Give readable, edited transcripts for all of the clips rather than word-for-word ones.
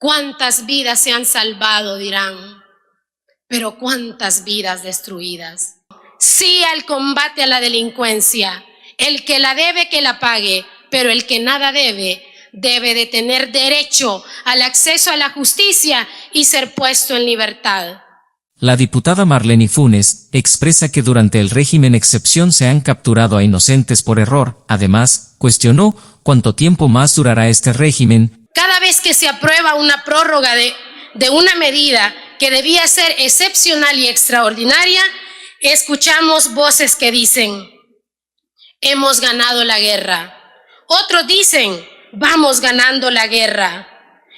¿Cuántas vidas se han salvado?, dirán, pero ¿cuántas vidas destruidas? Sí al combate a la delincuencia. El que la debe, que la pague, pero el que nada debe, debe de tener derecho al acceso a la justicia y ser puesto en libertad. La diputada Marlene Funes expresa que durante el régimen excepción se han capturado a inocentes por error. Además, cuestionó cuánto tiempo más durará este régimen. Cada vez que se aprueba una prórroga de una medida que debía ser excepcional y extraordinaria, escuchamos voces que dicen: hemos ganado la guerra. Otros dicen: vamos ganando la guerra.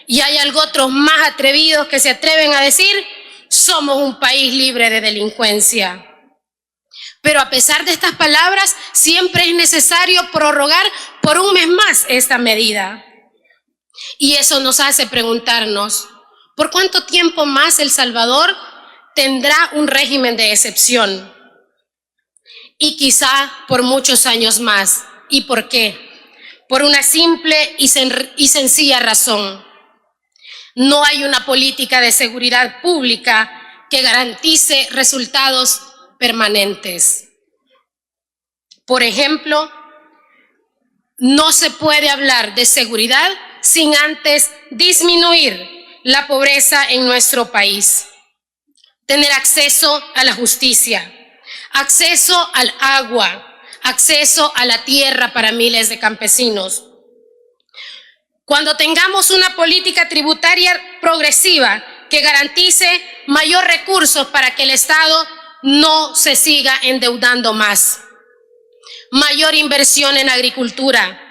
Y hay otros más atrevidos que se atreven a decir: somos un país libre de delincuencia. Pero a pesar de estas palabras, siempre es necesario prorrogar por un mes más esta medida. Y eso nos hace preguntarnos: ¿por cuánto tiempo más El Salvador tendrá un régimen de excepción? Y quizá por muchos años más. ¿Y por qué? Por una simple y sencilla razón: no hay una política de seguridad pública que garantice resultados permanentes. Por ejemplo, no se puede hablar de seguridad sin antes disminuir la pobreza en nuestro país, tener acceso a la justicia, acceso al agua, acceso a la tierra para miles de campesinos. Cuando tengamos una política tributaria progresiva que garantice mayor recursos para que el Estado no se siga endeudando más, mayor inversión en agricultura,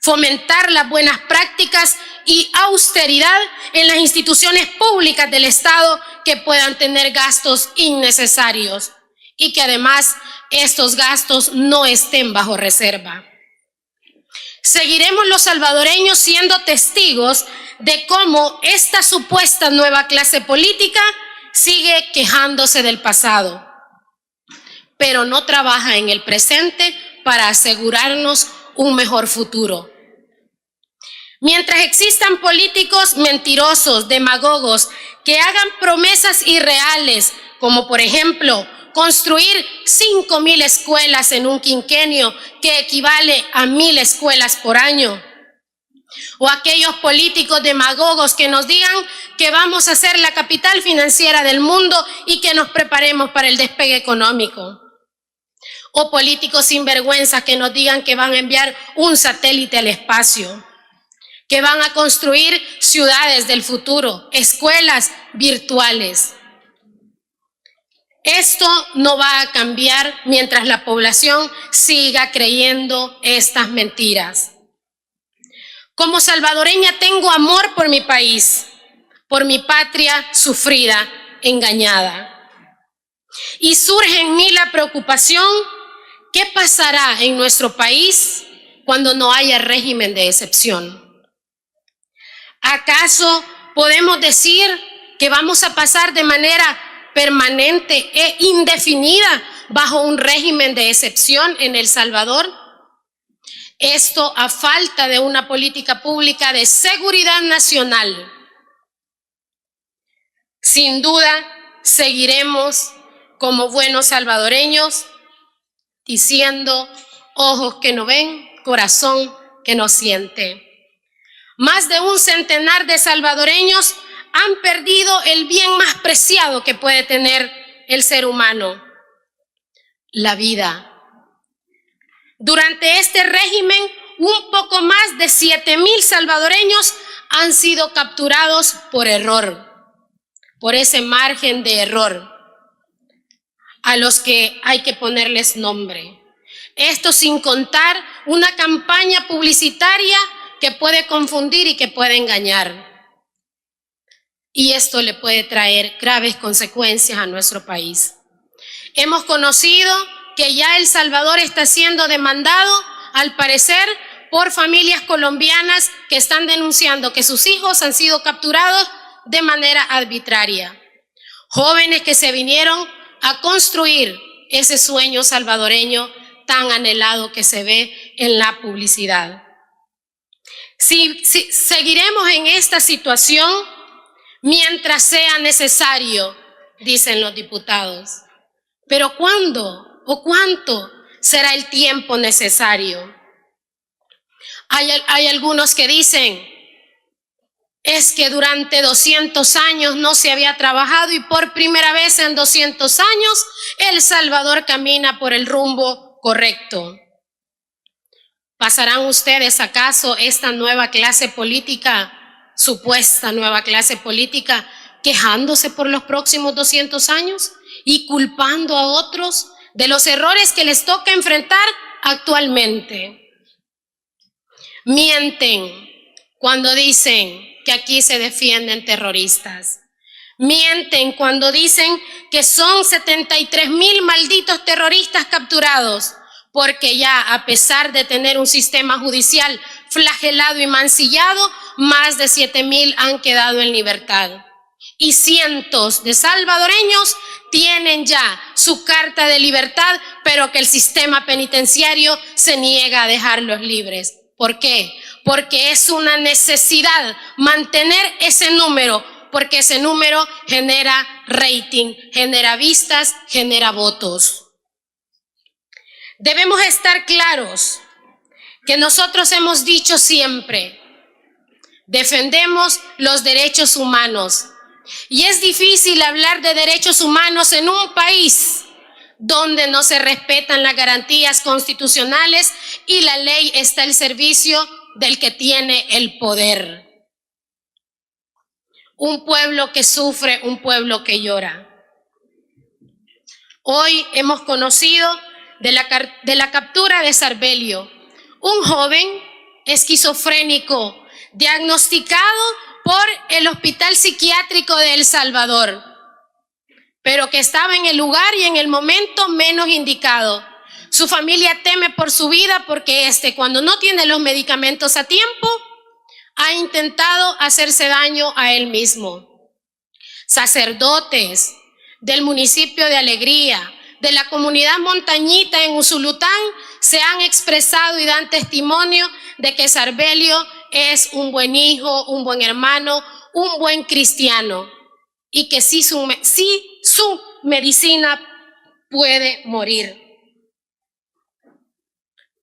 fomentar las buenas prácticas y austeridad en las instituciones públicas del Estado que puedan tener gastos innecesarios y que además estos gastos no estén bajo reserva. Seguiremos los salvadoreños siendo testigos de cómo esta supuesta nueva clase política sigue quejándose del pasado, pero no trabaja en el presente para asegurarnos un mejor futuro. Mientras existan políticos mentirosos, demagogos, que hagan promesas irreales, como por ejemplo construir 5,000 escuelas en un quinquenio, que equivale a 1,000 escuelas por año, o aquellos políticos demagogos que nos digan que vamos a ser la capital financiera del mundo y que nos preparemos para el despegue económico, o políticos sinvergüenzas que nos digan que van a enviar un satélite al espacio, que van a construir ciudades del futuro, escuelas virtuales. Esto no va a cambiar mientras la población siga creyendo estas mentiras. Como salvadoreña tengo amor por mi país, por mi patria sufrida, engañada. Y surge en mí la preocupación: ¿qué pasará en nuestro país cuando no haya régimen de excepción? ¿Acaso podemos decir que vamos a pasar de manera permanente e indefinida bajo un régimen de excepción en El Salvador? Esto a falta de una política pública de seguridad nacional. Sin duda, seguiremos como buenos salvadoreños diciendo: ojos que no ven, corazón que no siente. Más de un centenar de salvadoreños han perdido el bien más preciado que puede tener el ser humano: la vida. Durante este régimen, un poco más de 7,000 salvadoreños han sido capturados por error, por ese margen de error, a los que hay que ponerles nombre. Esto sin contar una campaña publicitaria que puede confundir y que puede engañar. Y esto le puede traer graves consecuencias a nuestro país. Hemos conocido que ya El Salvador está siendo demandado, al parecer, por familias colombianas que están denunciando que sus hijos han sido capturados de manera arbitraria. Jóvenes que se vinieron a construir ese sueño salvadoreño tan anhelado que se ve en la publicidad. Si seguiremos en esta situación, mientras sea necesario, dicen los diputados. Pero ¿cuándo o cuánto será el tiempo necesario? Hay algunos que dicen, es que durante 200 años no se había trabajado y por primera vez en 200 años El Salvador camina por el rumbo correcto. ¿Pasarán ustedes acaso esta nueva clase política, supuesta nueva clase política, quejándose por los próximos 200 años y culpando a otros de los errores que les toca enfrentar actualmente? Mienten cuando dicen que aquí se defienden terroristas. Mienten cuando dicen que son 73,000 malditos terroristas capturados, porque ya a pesar de tener un sistema judicial flagelado y mancillado, más de 7,000 han quedado en libertad. Y cientos de salvadoreños tienen ya su carta de libertad, pero que el sistema penitenciario se niega a dejarlos libres. ¿Por qué? Porque es una necesidad mantener ese número, porque ese número genera rating, genera vistas, genera votos. Debemos estar claros que nosotros hemos dicho siempre, defendemos los derechos humanos. Y es difícil hablar de derechos humanos en un país donde no se respetan las garantías constitucionales y la ley está al servicio del que tiene el poder. Un pueblo que sufre, un pueblo que llora. Hoy hemos conocido de la captura de Sarbelio, un joven esquizofrénico diagnosticado por el Hospital Psiquiátrico de El Salvador, pero que estaba en el lugar y en el momento menos indicado. Su familia teme por su vida porque cuando no tiene los medicamentos a tiempo, ha intentado hacerse daño a él mismo. Sacerdotes del municipio de Alegría, de la comunidad montañita en Usulután, se han expresado y dan testimonio de que Sarbelio es un buen hijo, un buen hermano, un buen cristiano, y que sí su medicina puede morir.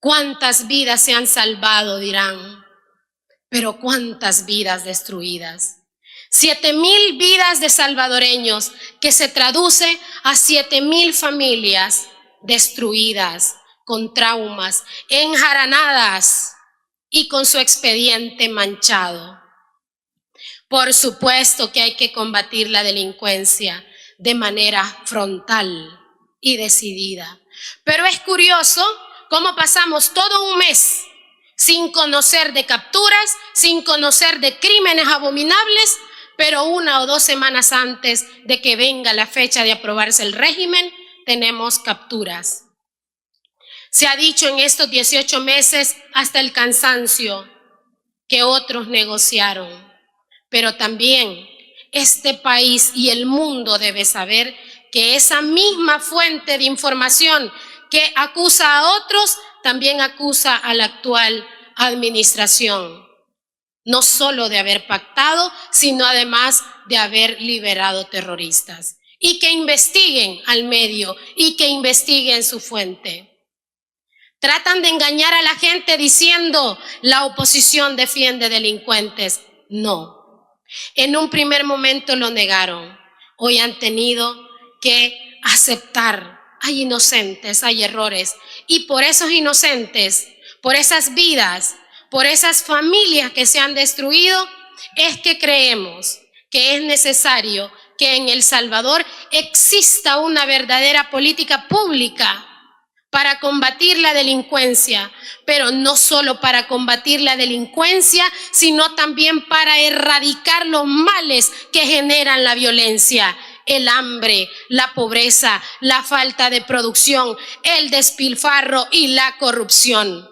¿Cuántas vidas se han salvado? Dirán, pero ¿cuántas vidas destruidas? 7,000 vidas de salvadoreños, que se traduce a 7,000 familias destruidas, con traumas, enjaranadas y con su expediente manchado. Por supuesto que hay que combatir la delincuencia de manera frontal y decidida. Pero es curioso cómo pasamos todo un mes sin conocer de capturas, sin conocer de crímenes abominables, pero 1 o 2 semanas antes de que venga la fecha de aprobarse el régimen, tenemos capturas. Se ha dicho en estos 18 meses hasta el cansancio que otros negociaron, pero también este país y el mundo debe saber que esa misma fuente de información que acusa a otros, también acusa a la actual administración, no solo de haber pactado, sino además de haber liberado terroristas. Y que investiguen al medio y que investiguen su fuente. Tratan de engañar a la gente diciendo la oposición defiende delincuentes. No. En un primer momento lo negaron. Hoy han tenido que aceptar. Hay inocentes, hay errores. Y por esos inocentes, por esas vidas, por esas familias que se han destruido, es que creemos que es necesario que en El Salvador exista una verdadera política pública para combatir la delincuencia, pero no solo para combatir la delincuencia, sino también para erradicar los males que generan la violencia, el hambre, la pobreza, la falta de producción, el despilfarro y la corrupción.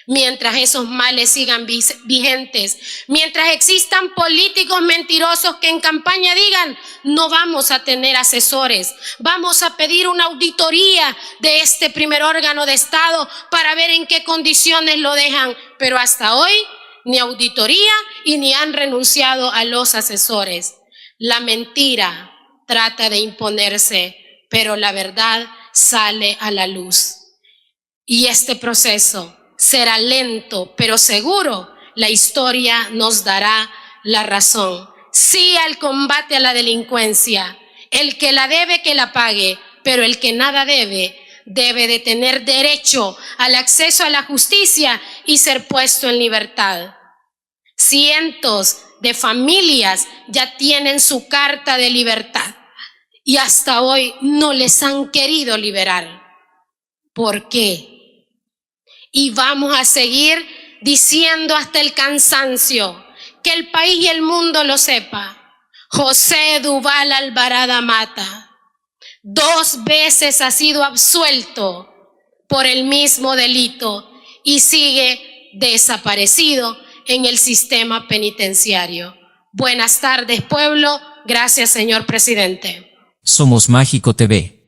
Mientras esos males sigan vigentes, mientras existan políticos mentirosos que en campaña digan, no vamos a tener asesores, vamos a pedir una auditoría de este primer órgano de Estado para ver en qué condiciones lo dejan, pero hasta hoy ni auditoría y ni han renunciado a los asesores. La mentira trata de imponerse, pero la verdad sale a la luz. Y este proceso será lento, pero seguro. La historia nos dará la razón. Sí al combate a la delincuencia. El que la debe, que la pague, pero el que nada debe, debe de tener derecho al acceso a la justicia y ser puesto en libertad. Cientos de familias ya tienen su carta de libertad y hasta hoy no les han querido liberar. ¿Por qué? Y vamos a seguir diciendo hasta el cansancio, que el país y el mundo lo sepa. José Duval Alvarado Mata 2 veces ha sido absuelto por el mismo delito y sigue desaparecido en el sistema penitenciario. Buenas tardes, pueblo. Gracias, señor presidente. Somos Mágico TV.